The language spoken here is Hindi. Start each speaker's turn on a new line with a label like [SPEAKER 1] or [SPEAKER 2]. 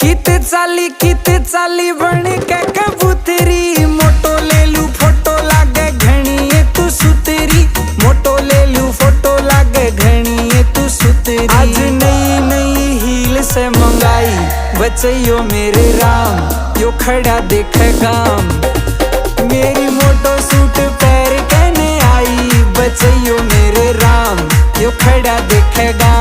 [SPEAKER 1] किते चाली बन के कबूतरी। मोटो ले लू फोटो लागे घनी तू सुतरी। मोटो ले लू फोटो लागे घनी तू सुतरी। आज नई नई हील से मंगाई बचैयो मेरे राम, यो खड़ा देख गाम। मेरी मोटो सूट पैर कहने आई बचैयो मेरे राम, यो खड़ा देख गाम।